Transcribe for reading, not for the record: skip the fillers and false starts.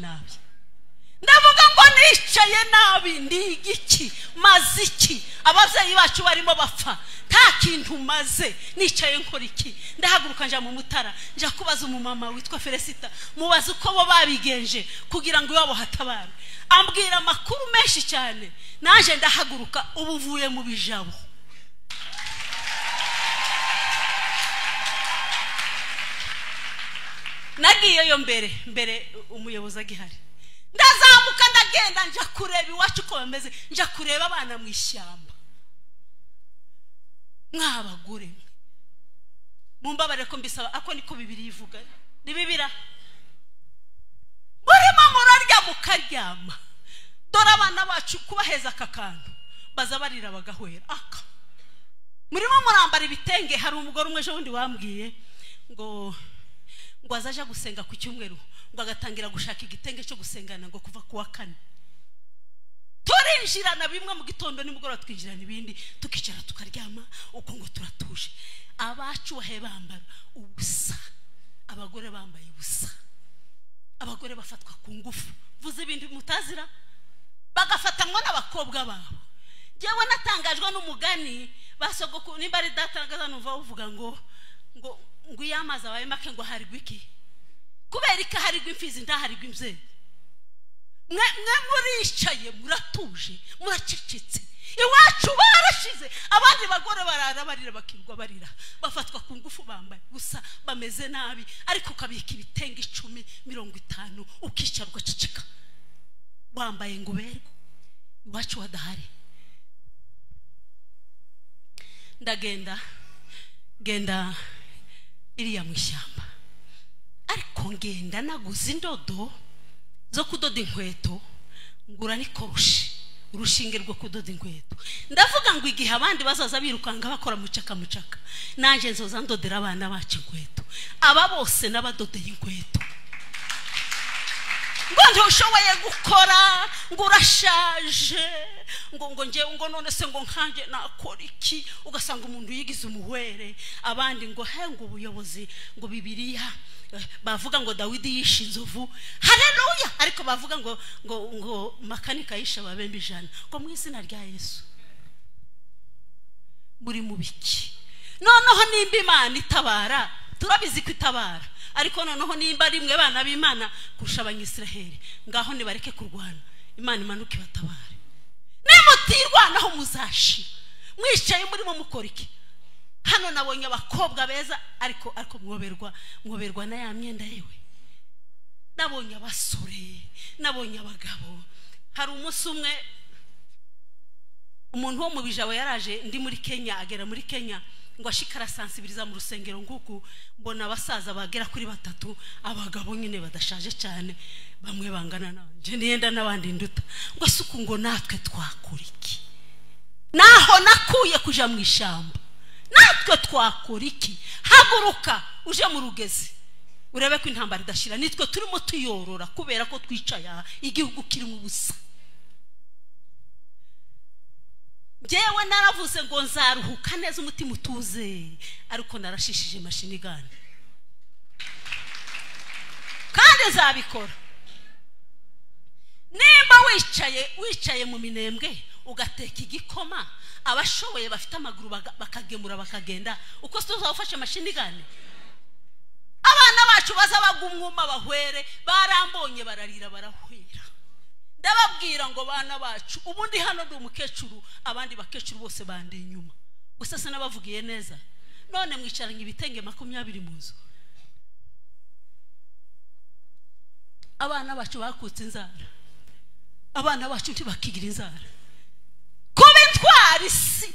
nabi ndavuga ngo nicaye nabi ndi igiki maze iki abavyeyi bacu barimo bapfa nta kintu maze nicaye nkora iki ndahaguruka nja mu mutara nja kubaza umumama witwa Felicita mubaza uko bo babigenje kugira ngo iwabo hatabara ambwira makuru menshi cyane naje ndahaguruka ubuvuye mu bijabo nagiye yo mbere umuyobozi agihari ndazamuka ndagenda nja kureba iwacu ko bameze nja kureba abana mu ishyamba mwabagure mumbabare ko mbisaba ako niko bibiri ivuga ni bibira murimo murarya mukaryama dore abana bacu kubaheza akakantu baza barira bagahwera aka murimo murambara ibitenge hari umugore umwe wundi wambwiye ngo azaje gusenga ku cyumweru ngo agatangira gushaka igitenge cyo gusengana ngo kuva kuwa kane turinjirana bimwe mu gitondo nimugoroba twinjirana ibindi tukicara tukaryama uko ngo turatuje abacu bahe bambara ubusa abagore bambaye ubusa abagore bafatwa ku ngufu vuze ibindi mutazira bagafatanwa n'abakobwa babo jewe natangajwe n'umugani basogoko nimba ari datangaza numva uvuga ngo yamaza abaye make ngo harigwa iki kubera iki harigwa imfizi ndaharigwa imzee mwe muricaye muratuje muracecetse iwacu barashize abandi bagore barara barira bakirwa barira bafatwa ku ngufu bambaye gusa bameze nabi ariko kabika ibitenge 10 50 ukicara ugaceceka wambaye ngo berwa iwacu wadahari ndagenda iriya mu ishyamba ariko ngenda naguze indodo zo kudoda inkweto ngura nikoroshi urushinge rwo kudoda inkweto ndavuga ngo igihe abandi bazaza birukanga bakora mucaka nanje nzoza ndodera abana bacu inkweto aba bose nabadodeye inkweto ngo ntushoboye gukora ngo urashaje ngo none se ngo nkanje nakora iki ugasanga umuntu yigize umuhwere abandi ngo hengo ubuyobozi ngo Bibiliya bavuga ngo Dawidi yishe inzovu haleluya ariko bavuga ngo makanika yishe ababembe 100 ngo mu izina rya Yesu muri mubiki noneho nimba Imana itabara turabizi kwitabara ariko noneho nimba rimwe bana b'Imana kurusha abanyisiraheli ngaho nibareke kurwana Imana imanuke batabare nimutirwanaho muzashi mwicaye murimo mukora iki hano nabonye abakobwa beza ariko mwoberwa na ya myenda yewe nabonye abasore nabonye abagabo hari umunsi umwe umuntu wo mu bijabo yaraje ndi muri Kenya agera muri Kenya ngo ashikara sensibiliza mu rusengero nguku mbona abasaza bagera kuri 3 abagabo nyine badashaje cyane bamwe bangana nanje niyenda nabandi nduta ngo asuku ngo natwe twakora iki naho nakuye kuja mu ishamba natwe twakora iki haguruka uje mu rugezi urebe ko intambara idashira nitwe turimo tuyorora kubera ko twicaya igihugu kiri mu busa jewe naravuze ngo nzaruhuka neza umutima utuze ariko narashishije mashini gani kandi nzabikora nimba wicaye mu minembwe ugateka igikoma abashoboye bafite amaguru bakagemura bakagenda uko tuzafashe mashini gani abana bacu baza bagumwuma bahwere barambonye bararira barahwera ndababwira ngo bana bacu ubundi hano ndi umukecuru abandi bakecuru bose bandi inyuma gusa se nabavugiye neza none mwicaranye ibitenge 20 mu nzu abana bacu bakutse inzara abana bacu ntibakigira inzara kuba intwari si